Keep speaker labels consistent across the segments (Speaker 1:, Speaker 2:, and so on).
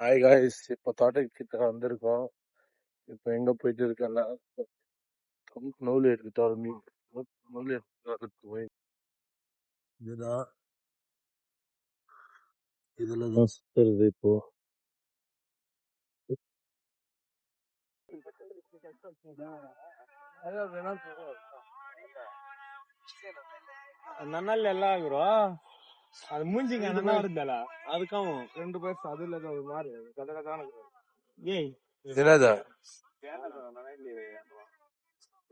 Speaker 1: Hi guys, இப்போ தோட்டக்கிட்ட வந்திருக்கோம். இப்போ எங்க போயிட்டு இருக்கேன்னா நூல் எடுத்துட்டு வர நூல் எடுத்துட்டு வரதுக்கு போய் இதுதான் இதுலதான் சுத்துறது இப்போ.
Speaker 2: ನನ್ನಲ್ಲಿ ಎಲ್ಲ ಆಗಿರೋ ಅದು ಮುಂಜಿಂಗ ನನ್ನ ಇದ್ದಲ್ಲ ಅದಕ್ಕವು 2 ಪೈಸೆ ಅದಿಲ್ಲ ಅದು ಮಾರಿ ಏಯ್
Speaker 1: என்னது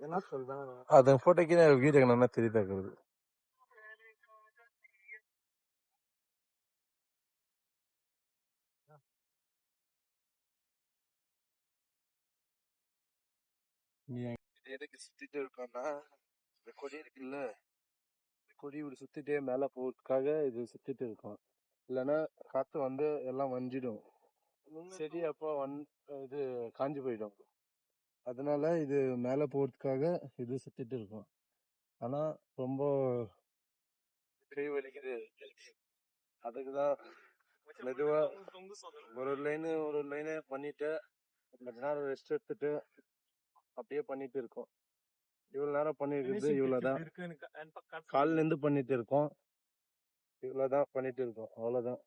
Speaker 2: என்ன சொல்றேன்
Speaker 1: அது போட்டோக்கு வீடியோ நல்லா தெரியுதாக்குறது. எதுக்கு சுத்திட்டு இருக்கோம்னா இந்த கொடி இருக்குல்ல, கொடி இப்படி சுத்திட்டே மேல போறதுக்காக இது சுத்திட்டு இருக்கோம். இல்லைன்னா காத்து வந்து எல்லாம் வஞ்சிடும், செடி அப்போ இது காஞ்சி போயிடும். அதனால இது மேல போறதுக்காக இது சுத்திட்டு இருக்கோம். ஆனா ரொம்ப கை வலிக்குது, அதுக்குதான் மெதுவா ஒரு லைனு பண்ணிட்டு கொஞ்ச நேரம் ரெஸ்ட் எடுத்துட்டு அப்படியே பண்ணிட்டு இருக்கோம். இவ்வளவு நேரம் பண்ணிருக்கிறது இவ்வளவுதான். காலில இருந்து பண்ணிட்டு இருக்கோம், இவ்வளவுதான் பண்ணிட்டு இருக்கோம், அவ்வளவுதான்.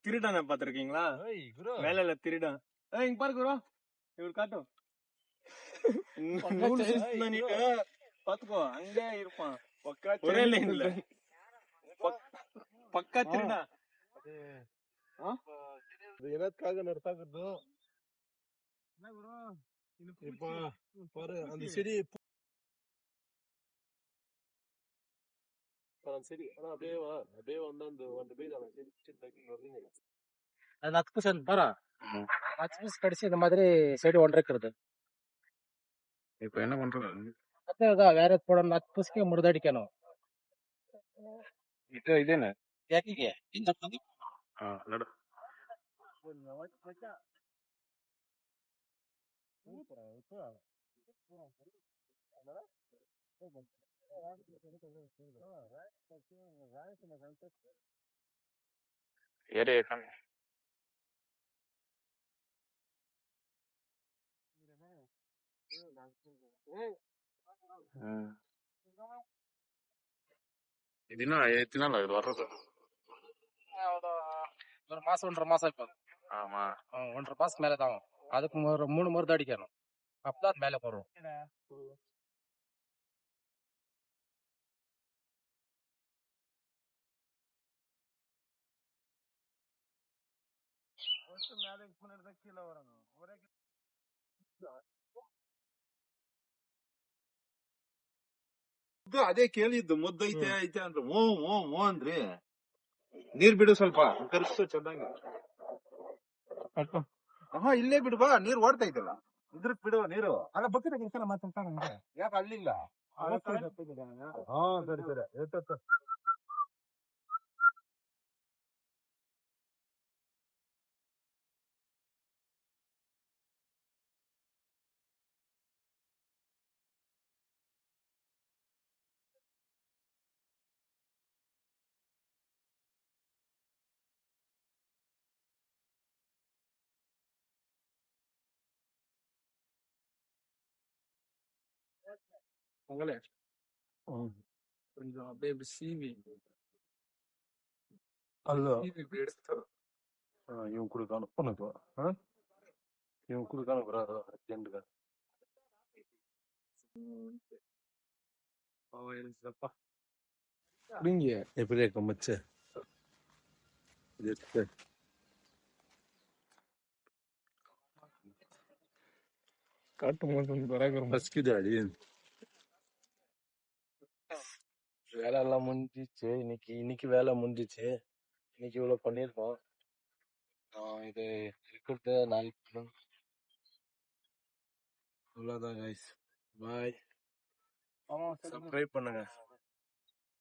Speaker 2: திருடான பாத்திருக்கீங்களா? மேல திருடான் இங்க பாரு குரு, இவரு காட்டும் பாத்துக்கோ, அங்கே இருப்பான் ஒரே லைன்ல பக்கா திருடா.
Speaker 1: எனக்காக நடத்தாக்குது. இப்போ பாரு அந்த செடி ಸರಿ ಬೇವ ಒಂದೊಂದು ಬೀಜ
Speaker 3: அது 10 பீஸ் பாரு, 10 பீஸ் கடிச்சு இந்த மாதிரி செடி ஒன்றைக்கிறது.
Speaker 1: இப்போ என்ன பண்றது?
Speaker 3: அதான் வேற போடணும், 10 பீஸ்க்கு முருதடிக்கணும்.
Speaker 1: ಇದೇನೆ
Speaker 3: ಯಾಕಿಗೆ ಇಂದ
Speaker 1: ನಡು ಏರೇ ಇದನ್ನ ಎತ್ತಿನಲ್ಲ ಇದು வர்றது
Speaker 3: ஒரு மாசம் 1.5 மாசம் இப்போ.
Speaker 1: ஆமா
Speaker 3: 1.5 மாசம் மேலதான். அதுக்கு 3 மருந்து அடிக்கணும், அப்பதான் மேல போறோம். கீழே வரணும் ஒரே
Speaker 2: ಅದೇ ಕೇಳಿದ್ದು ಮುದ್ದೈತೆ ಐತೆ ಅಂದ್ರೆ ಓ ಅಂದ್ರಿ. ನೀರ್ ಬಿಡು ಸ್ವಲ್ಪ ಕರ್ಸು ಚೆನ್ನಾಗಿ. ಇಲ್ಲೇ ಬಿಡು ಬಾ, ನೀರ್ ಓಡ್ತಾ ಇದ್ದಲ್ಲ ಇದ್ರಕ್ ಬಿಡು ನೀರು.
Speaker 3: ಅಲ್ಲ ಬಕೆಟ್ ಕೆಲಸ ಮಾತಾಡ್ತಾನೆ,
Speaker 2: ಯಾಕೆ ಅಲ್ಲಿಲ್ಲ?
Speaker 1: ಸರಿ ಎತ್ತ
Speaker 3: கொஞ்சம் அப்படியே சீவி
Speaker 1: அல்ல இப்படி எடுத்து இவன் கொடுக்கானு உனக்கு இவன் கொடுக்கானு வராது அர்ஜென்ட்டுக்கா. எப்படி இருக்க மச்ச பசிக்குது அடி. வேலை எல்லாம் முடிஞ்சிச்சு, இன்னைக்கு வேலை முடிஞ்சிச்சு. இன்னைக்கு இவ்வளவு பண்ணிருக்கோம். இது இருக்கிறது நாளைக்கு அவ்வளவுதான் கைஸ். பாய், சப்ஸ்கிரைப் பண்ணுங்க.